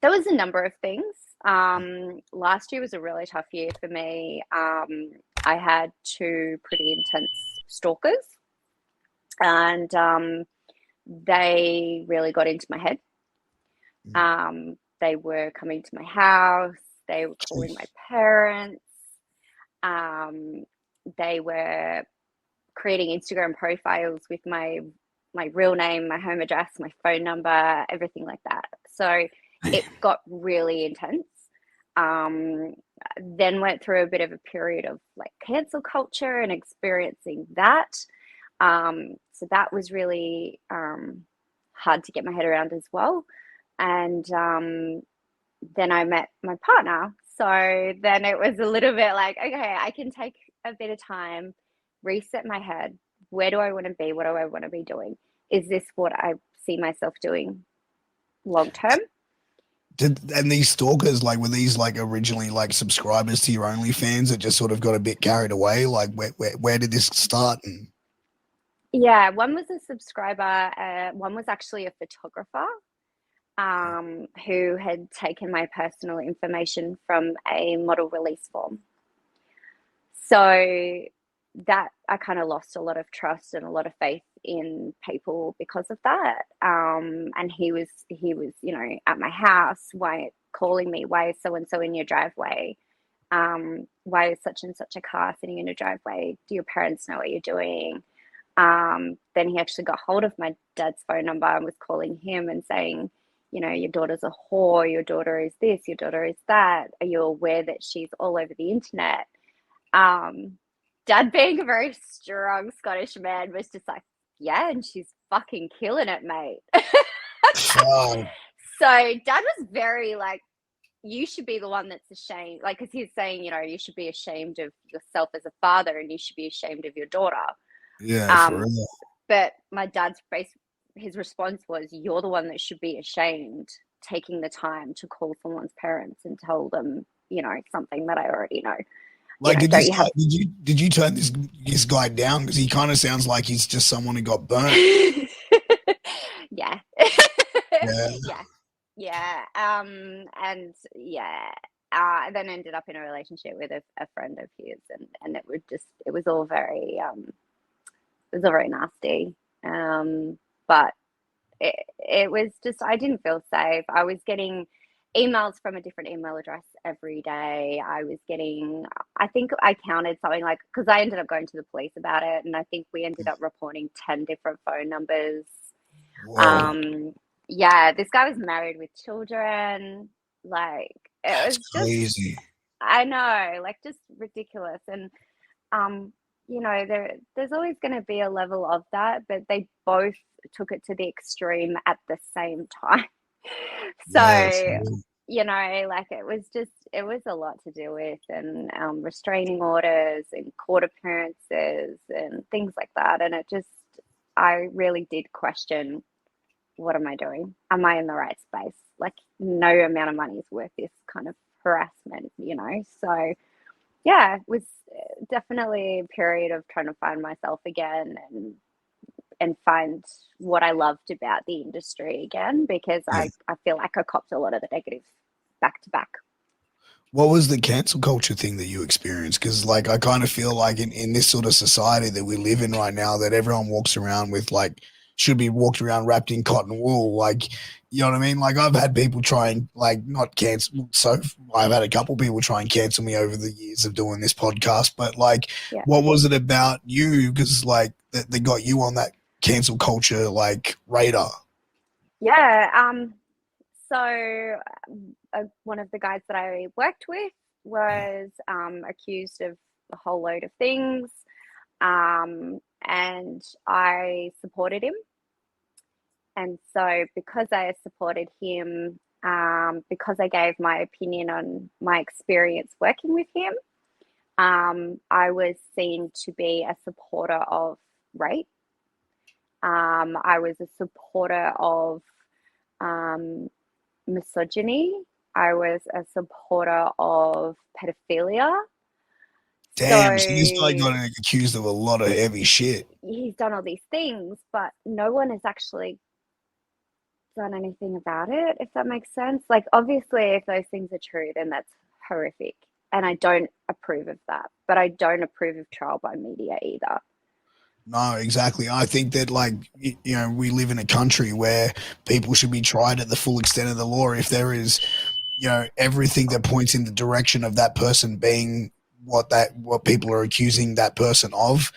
There was a number of things. Last year was a really tough year for me. I had two pretty intense stalkers, and they really got into my head. Mm. They were coming to my house. They were calling my parents. Um, they were creating Instagram profiles with my real name, my home address, my phone number, everything like that. So it got really intense. Um, then went through a bit of a period of like cancel culture and experiencing that. So that was really hard to get my head around as well. And then I met my partner. So then it was a little bit like, okay, I can take a bit of time, reset my head. Where do I want to be? What do I want to be doing? Is this what I see myself doing long term? And these stalkers, like, were these like originally like subscribers to your OnlyFans that just sort of got a bit carried away? Like, where did this start? And Yeah, one was a subscriber, one was actually a photographer who had taken my personal information from a model release form. So that I kind of lost a lot of trust and a lot of faith in people because of that. And he was, at my house. Why calling me? Why is so and so in your driveway? Why is such and such a car sitting in your driveway? Do your parents know what you're doing? Then he actually got hold of my dad's phone number and was calling him and saying, your daughter's a whore, your daughter is this, your daughter is that. Are you aware that she's all over the internet? Um, Dad, being a very strong Scottish man, was just like, yeah, and she's fucking killing it, mate. fuck, So Dad was very like, you should be the one that's ashamed. Like, because he's saying, you should be ashamed of yourself as a father and you should be ashamed of your daughter. yeah, for Um, real. but my dad's face, his response was, you're the one that should be ashamed taking the time to call someone's parents and tell them, something that I already know. Like, did Don't this you guy, have did you turn this guy down? Because he kind of sounds like he's just someone who got burnt. yeah. Yeah. Yeah. Yeah. And yeah. Then ended up in a relationship with a friend of his, and it was all very it was all very nasty. But it was just, I didn't feel safe. I was getting emails from a different email address every day. I think I counted something like, because I ended up going to the police about it, and I think we ended up reporting 10 different phone numbers. Whoa, Um, yeah, this guy was married with children. Like, it that's was just, crazy. I know, like, just ridiculous. And um, there's always going to be a level of that, but they both took it to the extreme at the same time. Yeah, for So, real. like it was a lot to deal with, and restraining orders and court appearances and things like that. And I really did question, what am I doing? Am I in the right space? Like, no amount of money is worth this kind of harassment. So, yeah, it was definitely a period of trying to find myself again, and find what I loved about the industry again, because Yeah. I feel like I copped a lot of the negatives back to back. What was the cancel culture thing that you experienced? Because, like, I kind of feel like in this sort of society that we live in right now, that everyone walks around with, like, should be walked around wrapped in cotton wool. Like, you know what I mean? Like, I've had people try and, like, not cancel. So I've had a couple people try and cancel me over the years of doing this podcast. But, like, Yeah. what was it about you? Because, like, that they got you on that cancel culture, like, radar. Yeah. So one of the guys that I worked with was accused of a whole load of things. And I supported him. And so, because I supported him, because I gave my opinion on my experience working with him, I was seen to be a supporter of rape. I was a supporter of um, misogyny. I was a supporter of pedophilia. Damn. So this guy So got accused of a lot of heavy shit. he's done all these things, but no one has actually done anything about it, if that makes sense. Like, obviously, if those things are true, then that's horrific. And I don't approve of that. But I don't approve of trial by media either. No, exactly. I think that, like, we live in a country where people should be tried at the full extent of the law. If there is, everything that points in the direction of that person being what people are accusing that person of,